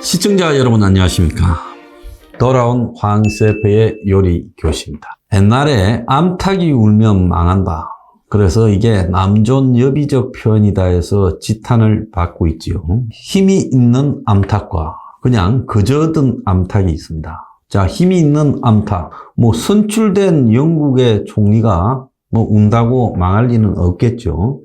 시청자 여러분 안녕하십니까. 돌아온 황셰프의 요리 교실입니다. 옛날에 암탉이 울면 망한다. 그래서 이게 남존 여비적 표현이다 해서 지탄을 받고 있지요. 힘이 있는 암탉과 그냥 그저든 암탉이 있습니다. 자, 힘이 있는 암탉, 선출된 영국의 총리가 운다고 망할 리는 없겠죠.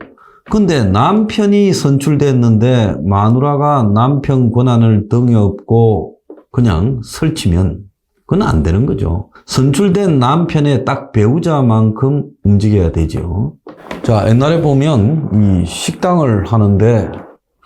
근데 남편이 선출됐는데 마누라가 남편 권한을 등에 업고 그냥 설치면 그건 안 되는 거죠. 선출된 남편의 딱 배우자만큼 움직여야 되죠. 자, 옛날에 보면 이 식당을 하는데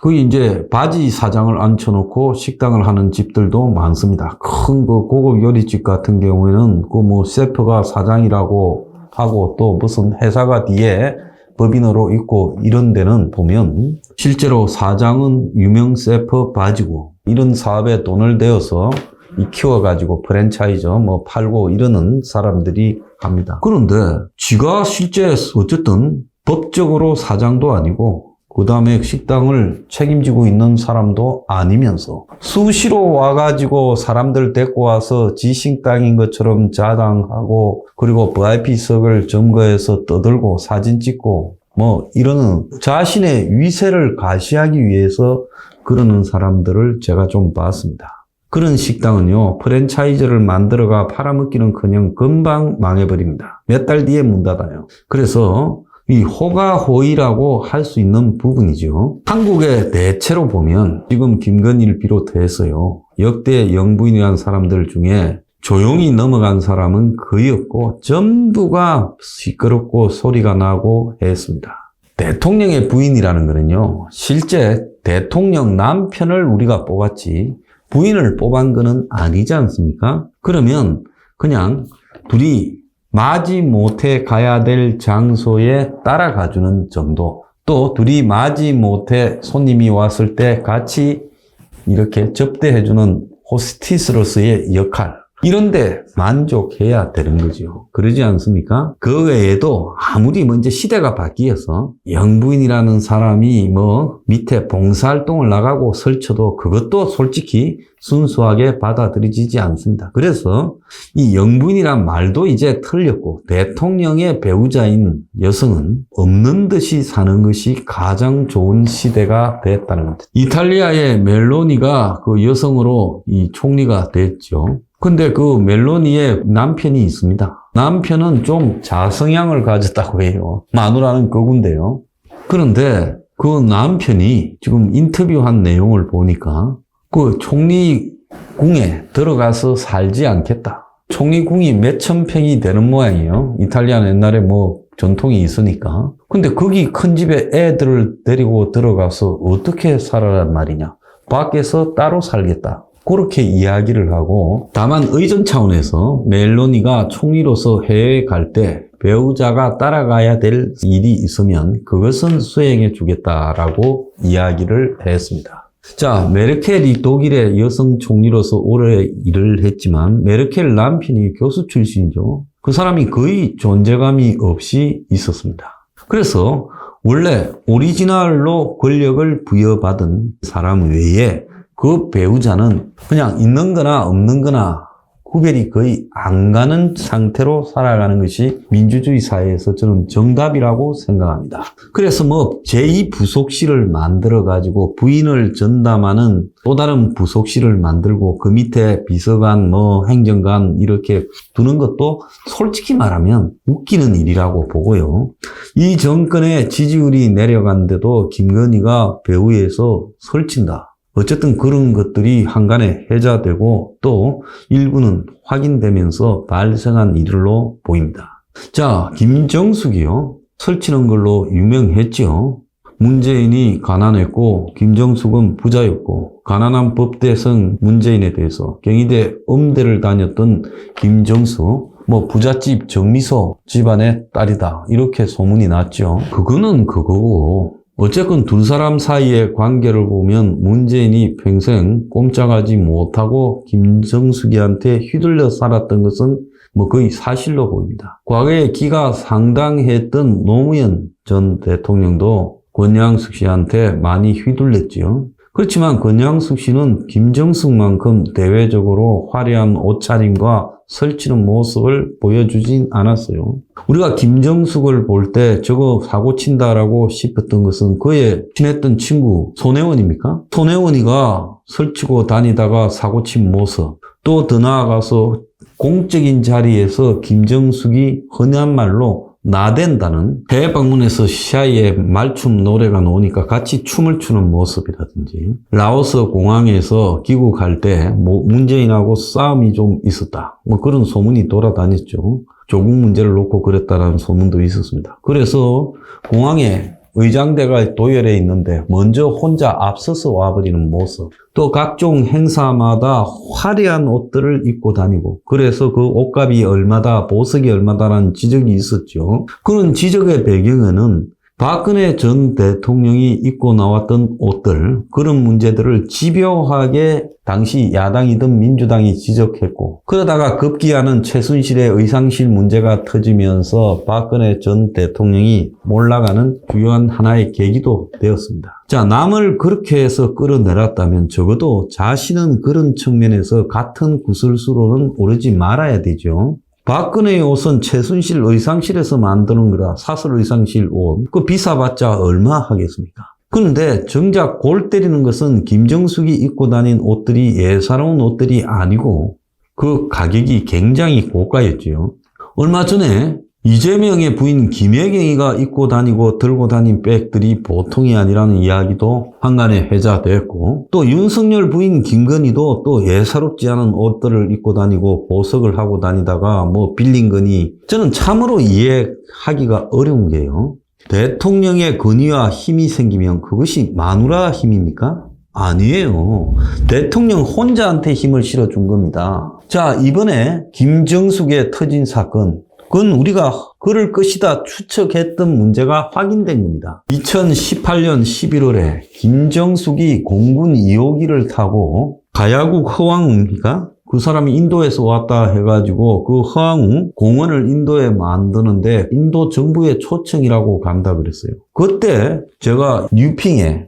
거기 이제 바지 사장을 앉혀놓고 식당을 하는 집들도 많습니다. 큰 그 고급 요리집 같은 경우에는 그 셰프가 사장이라고 하고 또 무슨 회사가 뒤에 법인으로 있고 이런 데는 보면 실제로 사장은 유명 셰프 바지고 이런 사업에 돈을 대어서 키워가지고 프랜차이저 팔고 이러는 사람들이 합니다. 그런데 지가 실제 어쨌든 법적으로 사장도 아니고 그 다음에 식당을 책임지고 있는 사람도 아니면서 수시로 와가지고 사람들 데리고 와서 지 식당인 것처럼 자랑하고 그리고 VIP석을 점거해서 떠들고 사진 찍고 이러는 자신의 위세를 가시하기 위해서 그러는 사람들을 제가 좀 봤습니다. 그런 식당은요, 프랜차이즈를 만들어가 팔아먹기는커녕 금방 망해버립니다. 몇 달 뒤에 문 닫아요. 그래서 이 호가호의라고 할 수 있는 부분이죠. 한국의 대체로 보면 지금 김건희를 비롯해서요, 역대 영부인이라는 사람들 중에 조용히 넘어간 사람은 거의 없고 전부가 시끄럽고 소리가 나고 했습니다. 대통령의 부인이라는 거는요, 실제 대통령 남편을 우리가 뽑았지 부인을 뽑은 거는 아니지 않습니까? 그러면 그냥 둘이 마지못해 가야 될 장소에 따라가주는 정도, 또 둘이 마지못해 손님이 왔을 때 같이 이렇게 접대해주는 호스티스로서의 역할, 이런데 만족해야 되는 거죠. 그러지 않습니까? 그 외에도 아무리 이제 시대가 바뀌어서 영부인이라는 사람이 밑에 봉사활동을 나가고 설쳐도 그것도 솔직히 순수하게 받아들여지지 않습니다. 그래서 이 영부인이란 말도 이제 틀렸고 대통령의 배우자인 여성은 없는 듯이 사는 것이 가장 좋은 시대가 됐다는 겁니다. 이탈리아의 멜로니가 그 여성으로 이 총리가 됐죠. 근데 그 멜로니의 남편이 있습니다. 남편은 좀 자성향을 가졌다고 해요. 마누라는 그군데요. 그런데 그 남편이 지금 인터뷰한 내용을 보니까 그 총리궁에 들어가서 살지 않겠다. 총리궁이 몇천 평이 되는 모양이에요. 이탈리아는 옛날에 전통이 있으니까. 근데 거기 큰 집에 애들을 데리고 들어가서 어떻게 살아란 말이냐. 밖에서 따로 살겠다. 그렇게 이야기를 하고, 다만 의전 차원에서 멜로니가 총리로서 해외에 갈 때 배우자가 따라가야 될 일이 있으면 그것은 수행해 주겠다라고 이야기를 했습니다. 자, 메르켈이 독일의 여성 총리로서 오래 일을 했지만 메르켈 남편이 교수 출신이죠. 그 사람이 거의 존재감이 없이 있었습니다. 그래서 원래 오리지널로 권력을 부여받은 사람 외에 그 배우자는 그냥 있는 거나 없는 거나 구별이 거의 안 가는 상태로 살아가는 것이 민주주의 사회에서 저는 정답이라고 생각합니다. 그래서 제2부속실을 만들어가지고 부인을 전담하는 또 다른 부속실을 만들고 그 밑에 비서관, 행정관 이렇게 두는 것도 솔직히 말하면 웃기는 일이라고 보고요. 이 정권의 지지율이 내려간데도 김건희가 배후에서 설친다. 어쨌든 그런 것들이 한간에 해자되고 또 일부는 확인되면서 발생한 일로 보입니다. 자, 김정숙이요. 설치는 걸로 유명했죠. 문재인이 가난했고 김정숙은 부자였고 가난한 법대성 문재인에 대해서 경희대 음대를 다녔던 김정숙 부잣집 정미소 집안의 딸이다. 이렇게 소문이 났죠. 그거는 그거고 어쨌건 두 사람 사이의 관계를 보면 문재인이 평생 꼼짝하지 못하고 김정숙이한테 휘둘려 살았던 것은 거의 사실로 보입니다. 과거에 기가 상당했던 노무현 전 대통령도 권양숙 씨한테 많이 휘둘렸지요. 그렇지만 권양숙 씨는 김정숙만큼 대외적으로 화려한 옷차림과 설치는 모습을 보여주진 않았어요. 우리가 김정숙을 볼 때 저거 사고 친다라고 싶었던 것은 그의 친했던 친구 손혜원입니까? 손혜원이가 설치고 다니다가 사고 친 모습, 또 더 나아가서 공적인 자리에서 김정숙이 흔한 말로 나댄다는 해외 방문해서 시아의 말춤 노래가 나오니까 같이 춤을 추는 모습이라든지 라오스 공항에서 귀국할 때 문재인하고 싸움이 좀 있었다. 그런 소문이 돌아다녔죠. 조국 문제를 놓고 그랬다라는 소문도 있었습니다. 그래서 공항에 의장대가 도열해 있는데 먼저 혼자 앞서서 와버리는 모습, 또 각종 행사마다 화려한 옷들을 입고 다니고, 그래서 그 옷값이 얼마다, 보석이 얼마다라는 지적이 있었죠. 그런 지적의 배경에는 박근혜 전 대통령이 입고 나왔던 옷들, 그런 문제들을 집요하게 당시 야당이든 민주당이 지적했고, 그러다가 급기야는 최순실의 의상실 문제가 터지면서 박근혜 전 대통령이 몰락하는 주요한 하나의 계기도 되었습니다. 자, 남을 그렇게 해서 끌어내렸다면 적어도 자신은 그런 측면에서 같은 구설수로는 오르지 말아야 되죠. 박근혜의 옷은 최순실 의상실에서 만드는 거라, 사설 의상실 옷. 그 비싸봤자 얼마 하겠습니까? 그런데 정작 골 때리는 것은 김정숙이 입고 다닌 옷들이 예사로운 옷들이 아니고 그 가격이 굉장히 고가였지요. 얼마 전에 이재명의 부인 김혜경이가 입고 다니고 들고 다닌 백들이 보통이 아니라는 이야기도 한간에 회자됐고, 또 윤석열 부인 김건희도 또 예사롭지 않은 옷들을 입고 다니고 보석을 하고 다니다가 빌린 거니, 저는 참으로 이해하기가 어려운 게요. 대통령의 권위와 힘이 생기면 그것이 마누라 힘입니까? 아니에요. 대통령 혼자한테 힘을 실어준 겁니다. 자, 이번에 김정숙의 터진 사건, 그건 우리가 그럴 것이다 추측했던 문제가 확인된 겁니다. 2018년 11월에 김정숙이 공군 2호기를 타고 가야국 허왕우가, 그 사람이 인도에서 왔다 해가지고 그 허왕우 공원을 인도에 만드는데 인도 정부의 초청이라고 간다 그랬어요. 그때 제가 뉴핑에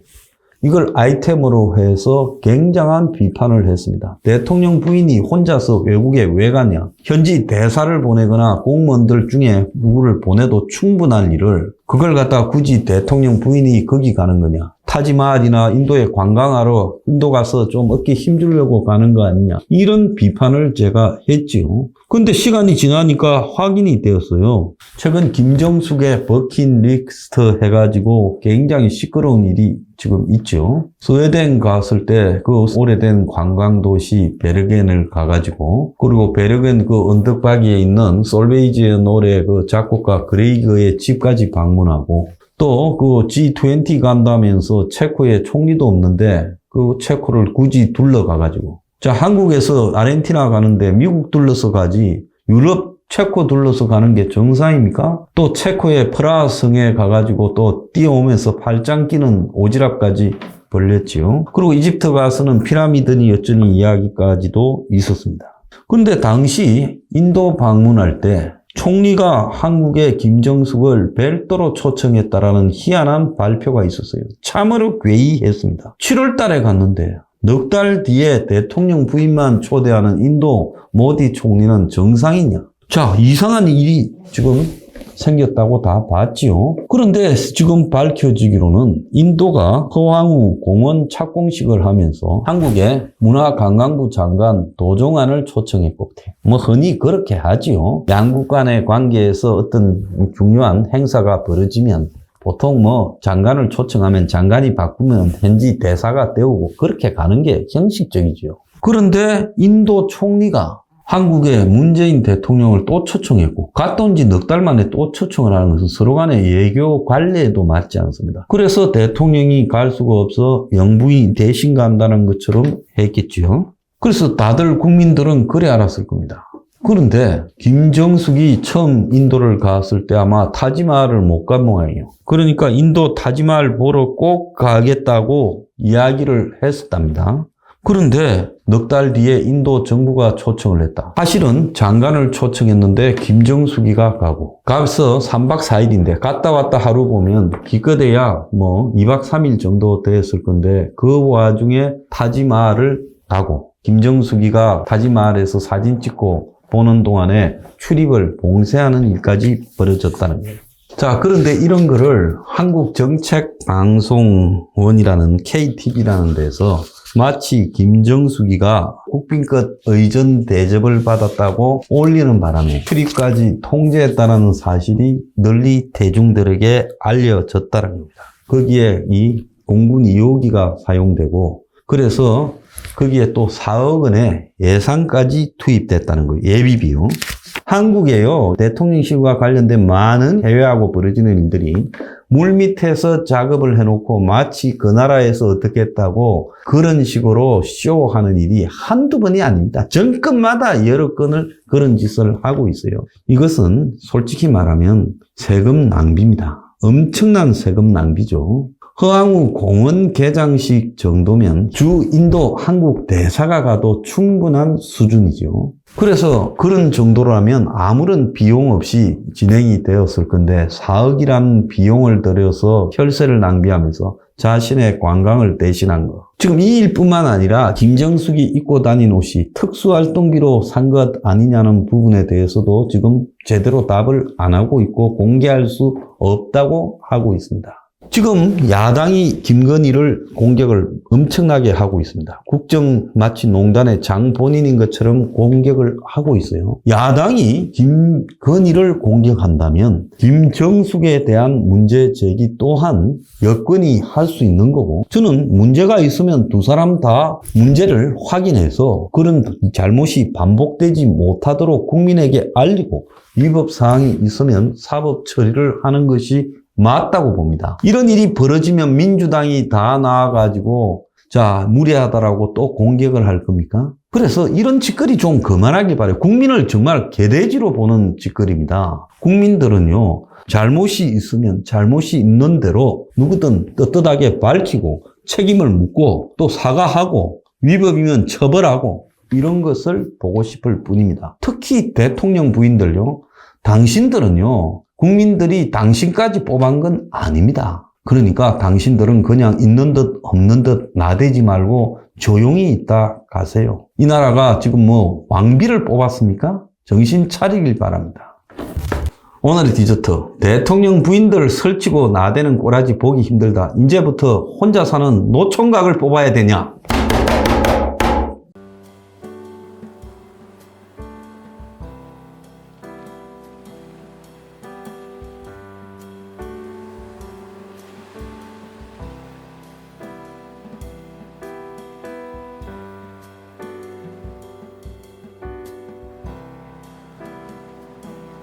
이걸 아이템으로 해서 굉장한 비판을 했습니다. 대통령 부인이 혼자서 외국에 왜 가냐? 현지 대사를 보내거나 공무원들 중에 누구를 보내도 충분한 일을 그걸 갖다 굳이 대통령 부인이 거기 가는 거냐? 타지마할이나 인도에 관광하러 인도 가서 좀 어깨 힘주려고 가는 거 아니냐? 이런 비판을 제가 했지요. 근데 시간이 지나니까 확인이 되었어요. 최근 김정숙의 버킷리스트 해가지고 굉장히 시끄러운 일이 지금 있죠. 스웨덴 갔을 때 그 오래된 관광도시 베르겐을 가가지고, 그리고 베르겐 그 언덕바위에 있는 솔베이지의 노래 그 작곡가 그레이그의 집까지 방문하고, 또 그 G20 간다면서 체코에 총리도 없는데 그 체코를 굳이 둘러가가지고, 자, 한국에서 아르헨티나 가는데 미국 둘러서 가지 유럽 체코 둘러서 가는 게 정상입니까? 또 체코의 프라하 성에 가가지고 또 뛰어오면서 팔짱 끼는 오지랖까지 벌렸지요. 그리고 이집트 가서는 피라미드니 어쩌니 이야기까지도 있었습니다. 그런데 당시 인도 방문할 때 총리가 한국의 김정숙을 별도로 초청했다라는 희한한 발표가 있었어요. 참으로 괴이했습니다. 7월 달에 갔는데 넉 달 뒤에 대통령 부인만 초대하는 인도 모디 총리는 정상이냐? 자, 이상한 일이 지금 생겼다고 다 봤지요. 그런데 지금 밝혀지기로는 인도가 허황우 공원 착공식을 하면서 한국의 문화관광부 장관 도종안을 초청해 뽑대. 흔히 그렇게 하지요. 양국 간의 관계에서 어떤 중요한 행사가 벌어지면 보통 장관을 초청하면 장관이 바꾸면 현지 대사가 되오고 그렇게 가는 게 형식적이죠. 그런데 인도 총리가 한국의 문재인 대통령을 또 초청했고, 갔다 온 지 넉 달 만에 또 초청을 하는 것은 서로 간의 외교 관례에도 맞지 않습니다. 그래서 대통령이 갈 수가 없어 영부인 대신 간다는 것처럼 했겠죠. 그래서 다들 국민들은 그래 알았을 겁니다. 그런데 김정숙이 처음 인도를 갔을 때 아마 타지마할을 못 간 모양이에요. 그러니까 인도 타지마할 보러 꼭 가겠다고 이야기를 했었답니다. 그런데 넉 달 뒤에 인도 정부가 초청을 했다. 사실은 장관을 초청했는데 김정숙이가 가서 3박 4일인데 갔다 왔다 하루 보면 기껏해야 2박 3일 정도 됐을 건데 그 와중에 타지마할을 가고 김정숙이가 타지마할에서 사진 찍고 보는 동안에 출입을 봉쇄하는 일까지 벌어졌다는 거예요. 자, 그런데 이런 거를 한국정책방송원이라는 KTV라는 데서 마치 김정숙이가 국빈급 의전 대접을 받았다고 올리는 바람에 출입까지 통제했다는 사실이 널리 대중들에게 알려졌다는 겁니다. 거기에 이 공군 2호기가 사용되고 그래서 거기에 또 4억 원의 예산까지 투입됐다는 거예요. 예비비용. 한국에요. 대통령실과 관련된 많은 해외하고 벌어지는 일들이 물밑에서 작업을 해놓고 마치 그 나라에서 어떻게 했다고 그런 식으로 쇼하는 일이 한두 번이 아닙니다. 정권마다 여러 건을 그런 짓을 하고 있어요. 이것은 솔직히 말하면 세금 낭비입니다. 엄청난 세금 낭비죠. 허황우 공원 개장식 정도면 주 인도 한국 대사가 가도 충분한 수준이죠. 그래서 그런 정도라면 아무런 비용 없이 진행이 되었을 건데 4억이라는 비용을 들여서 혈세를 낭비하면서 자신의 관광을 대신한 거. 지금 이 일뿐만 아니라 김정숙이 입고 다닌 옷이 특수활동비로 산 것 아니냐는 부분에 대해서도 지금 제대로 답을 안 하고 있고 공개할 수 없다고 하고 있습니다. 지금 야당이 김건희를 공격을 엄청나게 하고 있습니다. 국정 마치 농단의 장 본인인 것처럼 공격을 하고 있어요. 야당이 김건희를 공격한다면 김정숙에 대한 문제 제기 또한 여건이 할 수 있는 거고 저는 문제가 있으면 두 사람 다 문제를 확인해서 그런 잘못이 반복되지 못하도록 국민에게 알리고 위법 사항이 있으면 사법 처리를 하는 것이 맞다고 봅니다. 이런 일이 벌어지면 민주당이 다 나와가지고 무례하다라고 또 공격을 할 겁니까? 그래서 이런 짓거리 좀 그만하기 바라요. 국민을 정말 개돼지로 보는 짓거리입니다. 국민들은요, 잘못이 있으면 잘못이 있는 대로 누구든 떳떳하게 밝히고 책임을 묻고 또 사과하고 위법이면 처벌하고 이런 것을 보고 싶을 뿐입니다. 특히 대통령 부인들요, 당신들은요, 국민들이 당신까지 뽑은 건 아닙니다. 그러니까 당신들은 그냥 있는 듯 없는 듯 나대지 말고 조용히 있다 가세요. 이 나라가 지금 왕비를 뽑았습니까? 정신 차리길 바랍니다. 오늘의 디저트. 대통령 부인들을 설치고 나대는 꼬라지 보기 힘들다. 이제부터 혼자 사는 노총각을 뽑아야 되냐?